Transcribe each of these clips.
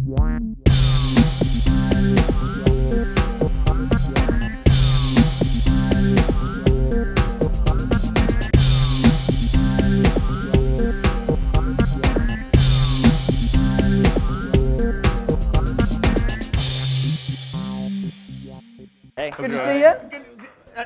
Hey. Good to see you.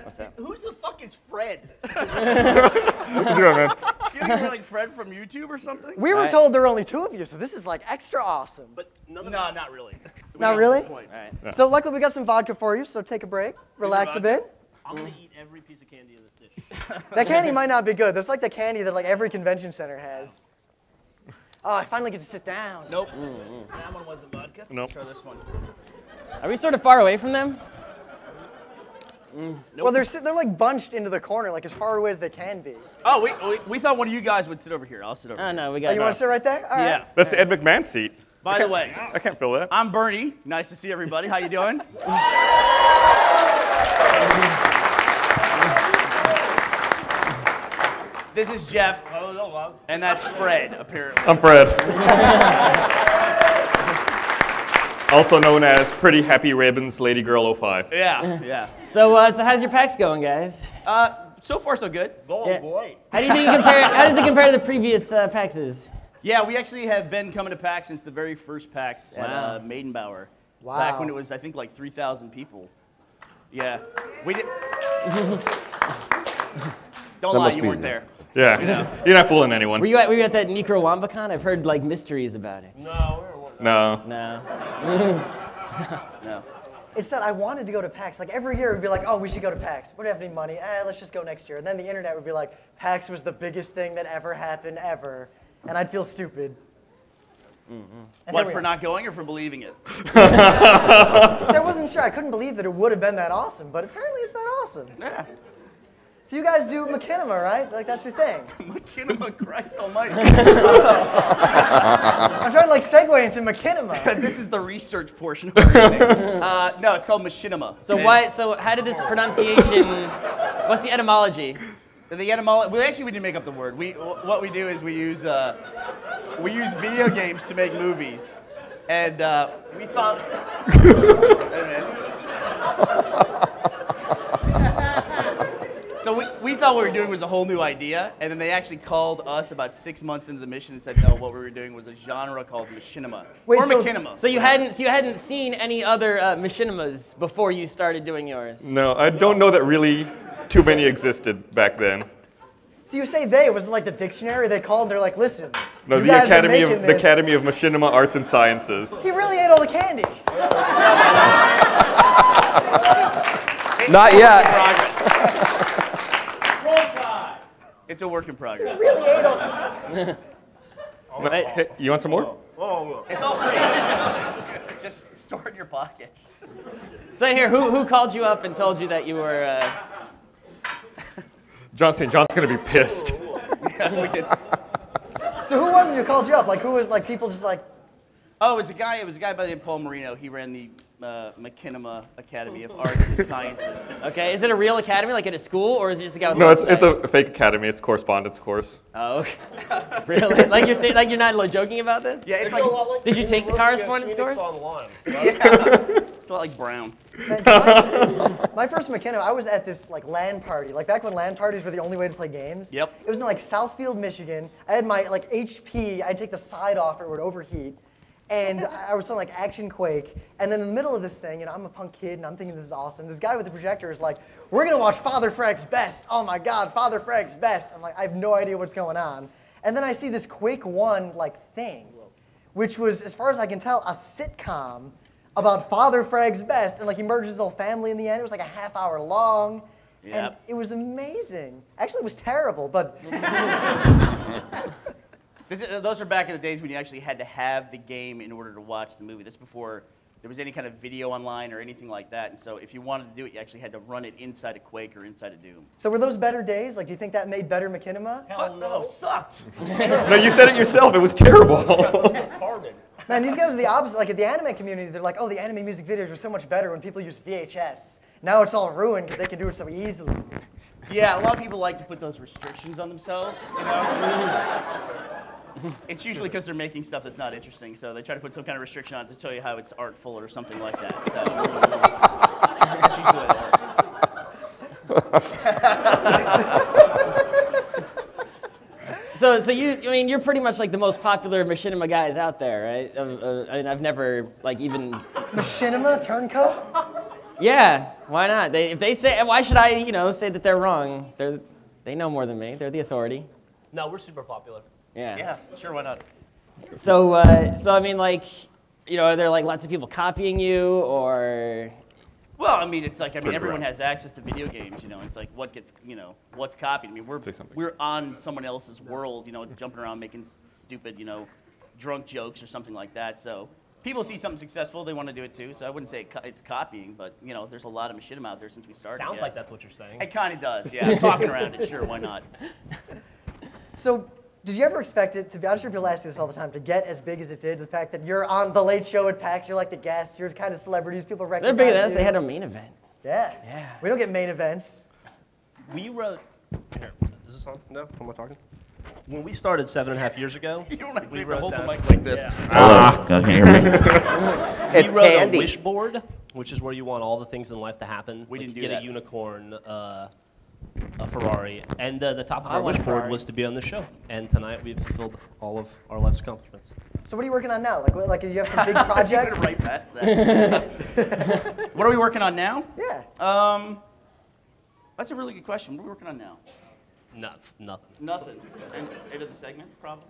What's up? Who's the fuck is Fred? What's going on, man? You think you're like Fred from YouTube or something? We were told there are only 2 of you, so this is like extra awesome. But no, not really. Not really? All right. Yeah. So luckily we got some vodka for you, so take a break, relax a bit. I'm gonna eat every piece of candy in this dish. That candy might not be good. That's like the candy that like every convention center has. Oh, I finally get to sit down. Nope. That one wasn't vodka. Nope. Let's try this one. Are we sort of far away from them? Nope. Well, they're like bunched into the corner, like as far away as they can be. Oh, we thought one of you guys would sit over here. I'll sit over Oh, here. no, we Oh, got you want to sit right there? All right. Yeah. That's the Ed McMahon seat. By the way, I can't fill that. I'm Bernie. Nice to see everybody. How you doing? This is Jeff. And that's Fred, apparently. I'm Fred. Also known as Pretty Happy Ribbons Lady Girl 05. Yeah. So, so how's your PAX going, guys? So far, so good. Yeah. How do you think how does it compare to the previous PAXs? Yeah, we actually have been coming to PAX since the very first PAX Wow. at Maidenbauer. Wow. Back when it was, I think, like 3,000 people. Yeah. We did. Don't lie, you weren't there. Yeah, you're not fooling anyone. Were you at that NecroWambaCon? I've heard like mysteries about it. No. No. No. It's that I wanted to go to PAX. Like every year, it would be like, oh, we should go to PAX. We don't have any money. Let's just go next year. And then the internet would be like, PAX was the biggest thing that ever happened ever. And I'd feel stupid. And What, here we for are. not going or for believing it? So I wasn't sure. I couldn't believe that it would have been that awesome. But apparently it's that awesome. Yeah. So you guys do Machinima, right? Like that's your thing. Machinima, Christ almighty. I'm trying to like segue into Machinima. This is the research portion of everything. No, it's called Machinima. So And So how did this pronunciation? What's the etymology? The etymology. Well, actually, we didn't make up the word. What we do is we use video games to make movies, and we thought. So we thought what we were doing was a whole new idea, and then they actually called us about 6 months into the mission and said, no, what we were doing was a genre called Machinima. Wait, or so- Machinima. So you hadn't seen any other Machinimas before you started doing yours? No, I don't know that really too many existed back then. So you say they, was it like the dictionary they called? They're like, listen, No, you the guys are Academy of making the this. Academy of Machinima Arts and Sciences. He really ate all the candy. Not yet. Progress. It's a work in progress. Really ate all. No, hey, you want some more? It's all free. Just store it in your pockets. So here, who called you up and told you that you were? Jon St John's gonna be pissed. So who was it who called you up? Like who was like people just like? Oh, it was a guy by the name of Paul Marino. He ran the Machinima Academy of Arts and Sciences. Okay, is it a real academy, like at a school, or is it just a guy with No, a it's a fake academy. It's correspondence course. Oh, okay. Really? Like you're saying, like you're not joking about this? Yeah, it's like Did you take the correspondence course? it's a lot like Brown. My first Machinima, I was at this like LAN party. Like back when LAN parties were the only way to play games. Yep. It was in like Southfield, Michigan. I had my like HP. I'd take the side off or it would overheat. And I was playing like Action Quake, and then in the middle of this thing, I'm a punk kid, and I'm thinking this is awesome. This guy with the projector is like, we're gonna watch Father Fragg's Best. Oh my God, Father Fragg's Best. I'm like, I have no idea what's going on. And then I see this Quake 1 like thing, which was, as far as I can tell, a sitcom about Father Fragg's Best, and like he merged his whole family in the end. It was like a half-hour long, and Yep. it was amazing. Actually, it was terrible, but. Those are back in the days when you actually had to have the game in order to watch the movie. That's before there was any kind of video online or anything like that. And so if you wanted to do it, you actually had to run it inside a Quake or inside a Doom. So were those better days? Like, do you think that made better Machinima? Fuck no, sucked. No, you said it yourself. It was terrible. Man, these guys are the opposite. Like, at the anime community, they're like, oh, the anime music videos were so much better when people used VHS. Now it's all ruined because they can do it so easily. Yeah, a lot of people like to put those restrictions on themselves, you know? It's usually because they're making stuff that's not interesting, so they try to put some kind of restriction on it to tell you how it's artful or something like that. So that's usually what it works. So you're pretty much like the most popular machinima guys out there, right? I mean, I've never like even. Machinima turncoat? Yeah, why not? If they say, why should I, say that they're wrong? They know more than me. They're the authority. No, we're super popular. Yeah. Yeah, sure, why not? So I mean, like, are there like lots of people copying you, or? Well, I mean, it's like, everyone rare. has access to video games, It's like what gets, what's copied. I mean, we're on someone else's world, jumping around making stupid, drunk jokes or something like that. So people see something successful, they want to do it too. So I wouldn't say it's copying, but there's a lot of machinima out there since we started. Sounds like that's what you're saying. It kind of does, yeah. I'm talking around it, sure, why not? So, did you ever expect it to be, I'm sure people ask you this all the time, to get as big as it did? The fact that you're on the Late Show at PAX, you're like the guest, you're kind of celebrities, people recognize They're bigger than us. you. They had a main event. Yeah. Yeah. We don't get main events. We wrote. Here, is this on? No? Am I talking? When we started 7.5 years ago, You don't actually we have to wrote hold the down. mic like this. Ah, guys can't hear me. It's we wrote candy. a wish board, which is where you want all the things in life to happen. We Like didn't you do get that. a unicorn, a Ferrari, and the top of I our want wish a board Ferrari. was to be on the show. And tonight we've fulfilled all of our life's accomplishments. So what are you working on now? Like you have some big I'm projects? gonna write that. What are we working on now? Yeah. That's a really good question. What are we working on now? Nothing. Nothing. End of the segment, probably.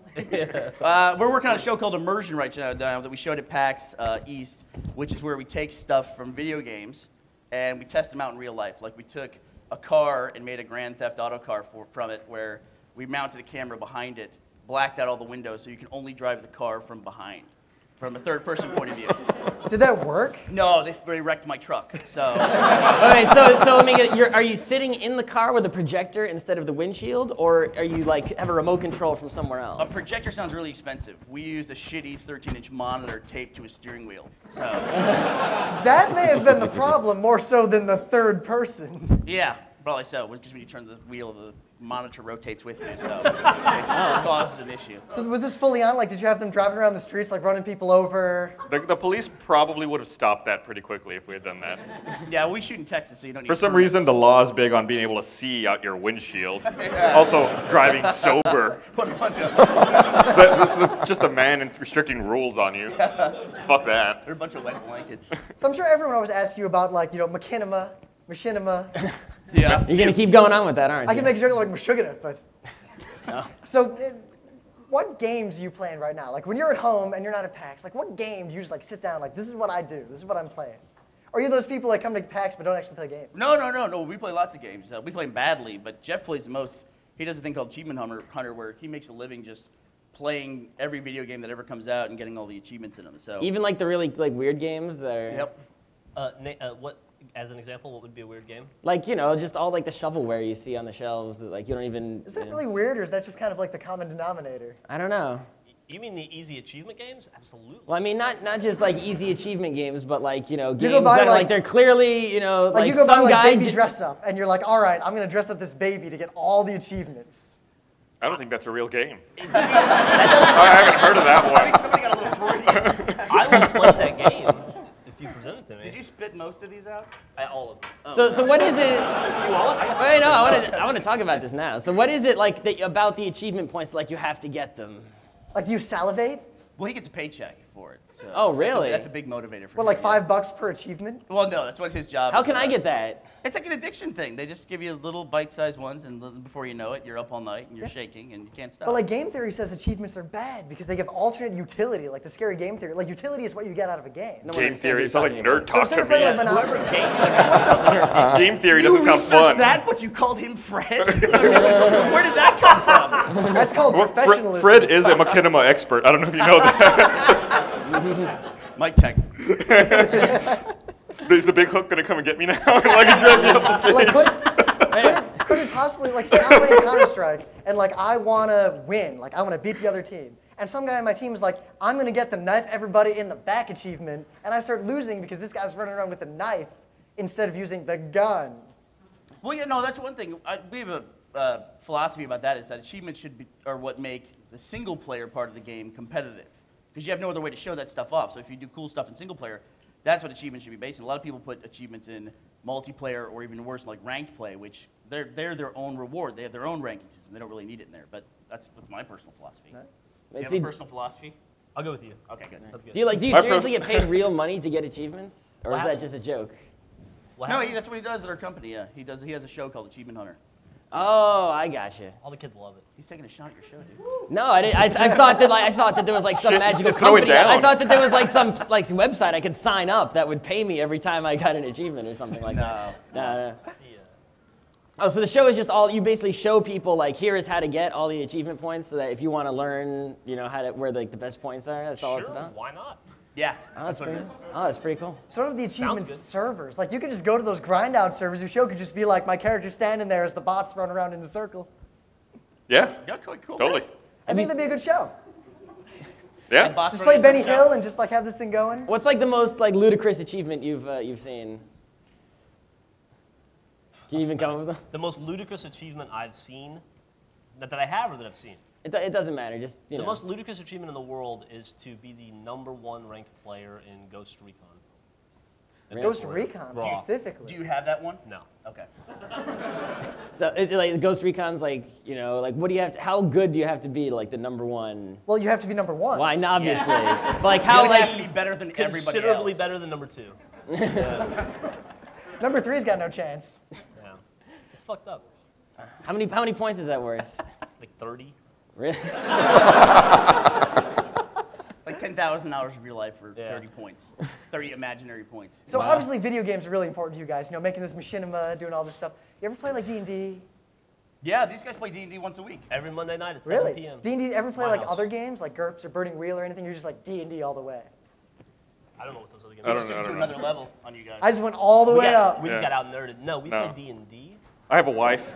We're working on a show called Immersion right now that we showed at PAX East, which is where we take stuff from video games and we test them out in real life. Like we took a car and made a Grand Theft Auto car from it, where we mounted a camera behind it, blacked out all the windows so you can only drive the car from behind, from a third-person point of view. Did that work? No, they wrecked my truck. So All right, so let me get, are you sitting in the car with a projector instead of the windshield, or are you like have a remote control from somewhere a else? projector sounds really expensive. We used a shitty 13-inch monitor taped to a steering wheel. So That may have been the problem more so than the third person. yeah, probably so. Because when you turn the wheel, the monitor rotates with you, so it causes an issue. So was this fully on? Like, did you have them driving around the streets, like running people over? The police probably would have stopped that pretty quickly if we had done that. Yeah, we shoot in Texas, so you don't need For some permits. reason, the law is big on being able to see out your windshield. Also, it's driving sober. Put a bunch of That's just a man and restricting rules on you. Fuck that. they're a bunch of wet blankets. So I'm sure everyone always asks you about, like, machinima. Yeah. You're gonna keep going on with that, aren't you? I can make a joke like Meshuggah, but. So, what games are you playing right now? Like, when you're at home and you're not at PAX, like, what game do you just like sit down, like, this is what I do, this is what I'm playing? Or are you those people that come to PAX but don't actually play games? No. We play lots of games. We play them badly, but Jeff plays the most. He does a thing called Achievement Hunter, where he makes a living just playing every video game that ever comes out and getting all the achievements in them. So Even like the really like weird games that are. Yep. What, as an example, what would be a weird game? Like just all like the shovelware you see on the shelves that like you don't even. Is that really weird, or is that just kind of like the common denominator? I don't know. You mean the easy achievement games? Absolutely. Well, I mean, not just like easy achievement games, but like games go buy, that are, like they're clearly Like you go buy some like guy baby dress up, and you're like, all right, I'm gonna dress up this baby to get all the achievements. I don't think that's a real game. I haven't heard of that I think one. somebody got a little Freudian. I will play that game if you present it to me. Did you spit most of these out? All of them. So what is it? Wait, no, I want to talk about this now. So what is it like about the achievement points like you have to get them? Like, do you salivate? Well, he gets a paycheck for it. So Oh, really? That's a big motivator for What, him. like yeah. $5 per achievement? Well, no, that's what his job How is can for I us. get that? It's like an addiction thing. They just give you little bite-sized ones, and before you know it, you're up all night, and you're shaking, and you can't stop. But like game theory says achievements are bad because they give alternate utility, like the scary game theory. Like utility is what you get out of a game. No one Game understands theory, what it's not like you're nerd talking talk So to instead of me. playing like Monopoly, Game theory you doesn't sound researched fun. that, but you called him Fred? Where did that come from? that's called Well, professionalism. Fred is a machinima expert. I don't know if you know that. Mike check. Is the big hook gonna come and get me now? Like drag me up the stage? Like, could it possibly, like, say I'm playing Counter-Strike, and, like, I want to win. Like, I want to beat the other team. And some guy on my team is like, I'm going to get the knife everybody in the back achievement, and I start losing because this guy's running around with a knife instead of using the gun. Well, yeah, no, that's one thing. We have philosophy about that is that achievements are what make the single player part of the game competitive. Because you have no other way to show that stuff off. So if you do cool stuff in single player, that's what achievements should be based on. A lot of people put achievements in multiplayer or even worse, like ranked play, which they're their own reward. They have their own ranking system. They don't really need it in there. But that's my personal philosophy. Right. Do you have a personal philosophy? I'll go with you. Okay, good. That's good. Do you seriously get paid real money to get achievements, or is that just a joke? No, that's what he does at our company. Yeah, he has a show called Achievement Hunter. Oh, I gotcha. All the kids love it. He's taking a shot at your show, dude. No, I thought that there was like some Shit, magical just throw it company. down. I thought that there was like some website I could sign up that would pay me every time I got an achievement or something like that. No. Yeah. Oh, so the show is just you basically show people like here is how to get all the achievement points, so that if you want to learn, where the best points are, that's all it's about. Why not? Yeah, Oh, that's what it pretty. is. Oh, that's pretty cool. Sort of the achievement good. servers. Like you could just go to those grind out servers. Your show could just be like my character standing there as the bots run around in a circle. Yeah, Yeah, cool. totally. I think that'd be a good show. Yeah. Just play Benny Hill and just like have this thing going. What's like the most like ludicrous achievement you've seen? Can you even come up with them? The most ludicrous achievement I've seen, that I have or that I've seen. It doesn't matter. Just The most ludicrous achievement in the world is to be the #1 ranked player in Ghost Recon. Ghost Recon Raw. specifically. Do you have that one? No. Okay. So it's like Ghost Recon's like like what do you have to, how good do you have to be like the #1? Well, you have to be #1. Why? Obviously. Yes. But like You how would like have to be better than everybody Considerably else. better than #2. #3's got no chance. Yeah. It's fucked up. how many points is that worth? Like 30. Really? It's like 10,000 hours of your life for Yeah. 30 points. 30 imaginary points. So obviously video games are really important to you guys. Making this machinima, doing all this stuff. You ever play like D&D? Yeah, these guys play D&D once a week. Every Monday night at 7 Really? p.m. D&D, ever play My like house. other games like GURPS or Burning Wheel or anything? You're just like D&D all the way. I don't know what those other games I are. don't Just know. took it to another level on you guys. I just went all the way up. We just Yeah. got out nerded. No, we No. played D&D. I have a wife.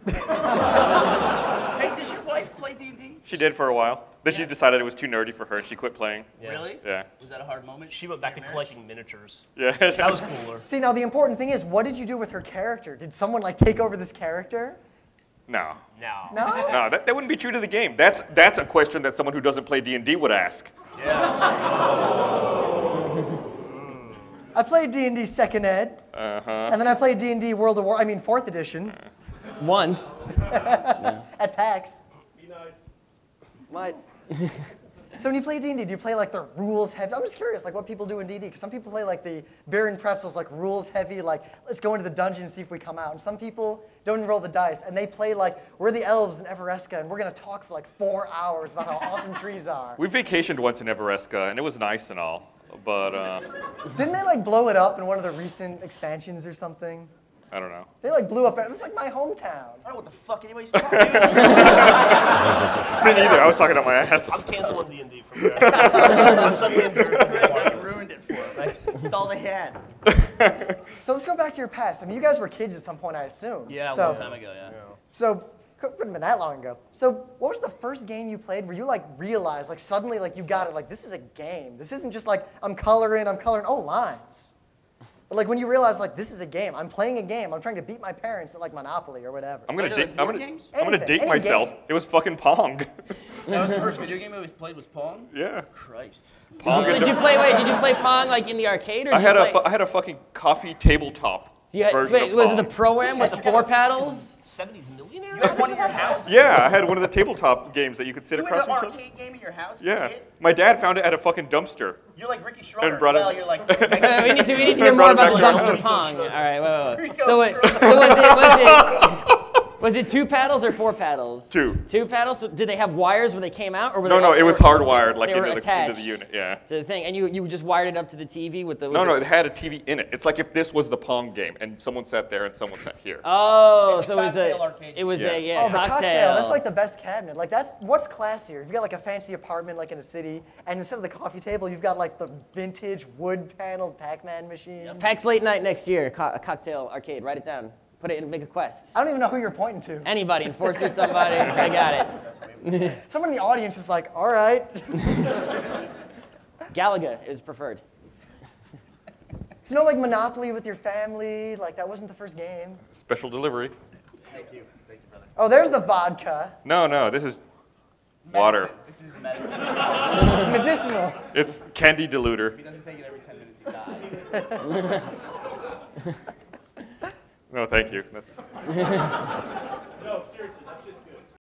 Hey, does your wife play D&D? She did for a while. Then she decided it was too nerdy for her, and she quit playing. Yeah. Really? Yeah. Was that a hard moment? She went back to in your collecting miniatures. Yeah. That was cooler. See, now the important thing is, what did you do with her character? Did someone like take over this character? No. No. No? No, that wouldn't be true to the game. That's a question that someone who doesn't play D&D would ask. I played D&D 2nd Ed, and then I played D&D 4th edition Once. at PAX. What? So when you play D&D, do you play like the rules heavy? I'm just curious, like what people do in D&D, because some people play like the beer and pretzels, like rules heavy, like let's go into the dungeon and see if we come out. And some people don't even roll the dice, and they play like we're the elves in Everesca, and we're gonna talk for like 4 hours about how awesome trees are. We vacationed once in Everesca, and it was nice and all, but Didn't they like blow it up in one of the recent expansions or something? I don't know. They like blew up. This is like my hometown. I don't know what the fuck anybody's talking about. Me neither. I was talking out my ass. I'm canceling D&D from there. I'm suddenly embarrassed. You ruined it for them. It's all they had. So let's go back to your past. I mean, you guys were kids at some point, I assume. Yeah, a so, long time ago, yeah. So, couldn't have been that long ago. So, what was the first game you played where you like realized, like suddenly, like you got it, like this is a game. This isn't just like I'm coloring, oh, lines. But like when you realize, like this is a game. I'm playing a game. I'm trying to beat my parents at like Monopoly or whatever. I'm gonna Like date. board games? I'm gonna Anything, date any myself. game. It was fucking Pong. That was the first video game I played was Pong? Yeah. Christ. Pong. Did you play Pong like in the arcade or I did you had play, I had a fucking coffee tabletop so you had, version wait, of was Pong. it the program with the 4 paddles? 70s millionaire? You had one in your house? Yeah, I had one of the tabletop games that you could sit You had across an from each other. arcade game in your house as a Yeah. kid? My dad found it at a fucking dumpster. You're like Ricky Schroeder. And brought it- Well, you're like... We need to hear Brought more it about the back to our dumpster house. Pong. All right, wait. Rico So, was it 2 paddles or 4 paddles? 2. 2 paddles. So did they have wires when they came out, or were No, they no, it was hardwired like they were into attached the unit. Yeah. to the thing, and you just wired it up to the TV with the. No, it had a TV in it. It's like if this was the Pong game, and someone sat there and someone sat here. Oh, It's a so it was cocktail arcade. it was Yeah. a Oh, the cocktail. cocktail. That's like the best cabinet. Like what's classier? You've got like a fancy apartment like in a city, and instead of the coffee table, you've got like the vintage wood-paneled Pac-Man machine. PAX Late Night next year, a cocktail arcade. Write it down. Put it in, make a quest. I don't even know who you're pointing to. Anybody, Enforcer, somebody. I got it. Someone in the audience is like, all right. Galaga is preferred. So like Monopoly with your family, like that wasn't the first game. Special delivery. Thank you, brother. Oh, there's the vodka. No, this is water. This is medicine. Medicinal. It's candy diluter. If he doesn't take it every 10 minutes, he dies. No, thank you. That's... No, seriously, that shit's good.